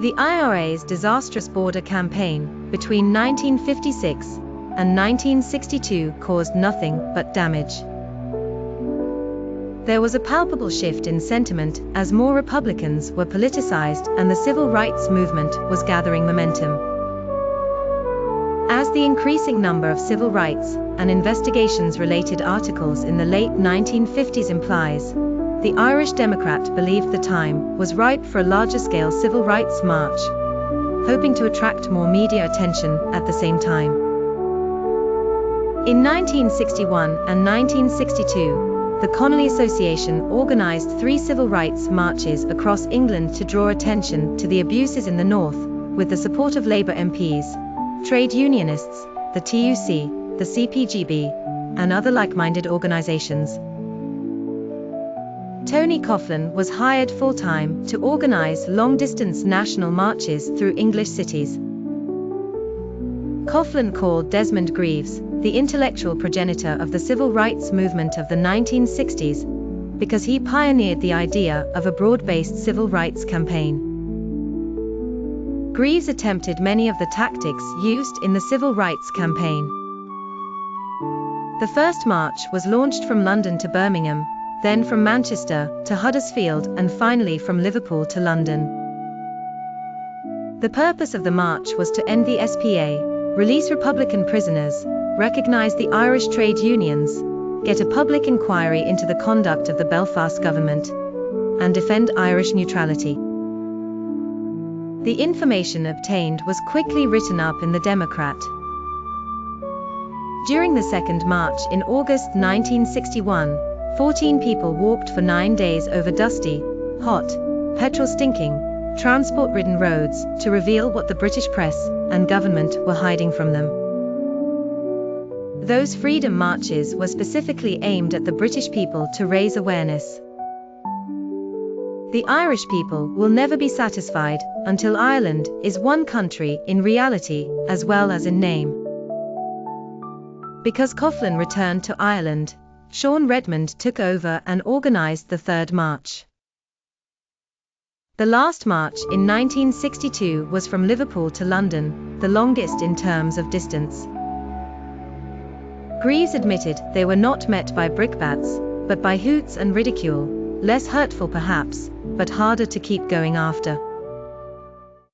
The IRA's disastrous border campaign between 1956 and 1962 caused nothing but damage. There was a palpable shift in sentiment as more Republicans were politicized and the civil rights movement was gathering momentum. As the increasing number of civil rights and investigations-related articles in the late 1950s implies, the Irish Democrat believed the time was ripe for a larger-scale civil rights march, hoping to attract more media attention at the same time. In 1961 and 1962, the Connolly Association organised 3 civil rights marches across England to draw attention to the abuses in the North, with the support of Labour MPs, trade unionists, the TUC, the CPGB, and other like-minded organisations. Tony Coughlin was hired full-time to organise long-distance national marches through English cities. Coughlin called Desmond Greaves the intellectual progenitor of the civil rights movement of the 1960s, because he pioneered the idea of a broad-based civil rights campaign. Greaves attempted many of the tactics used in the civil rights campaign. The first march was launched from London to Birmingham, then from Manchester to Huddersfield, and finally from Liverpool to London. The purpose of the march was to end the SPA, release Republican prisoners, recognise the Irish trade unions, get a public inquiry into the conduct of the Belfast government, and defend Irish neutrality. The information obtained was quickly written up in the Democrat. During the second march in August 1961, 14 people walked for 9 days over dusty, hot, petrol-stinking, transport-ridden roads to reveal what the British press and government were hiding from them. Those freedom marches were specifically aimed at the British people to raise awareness. The Irish people will never be satisfied until Ireland is one country in reality as well as in name. Because Coughlin returned to Ireland, Sean Redmond took over and organised the third march. The last march in 1962 was from Liverpool to London, the longest in terms of distance. Greaves admitted they were not met by brickbats, but by hoots and ridicule, less hurtful perhaps, but harder to keep going after.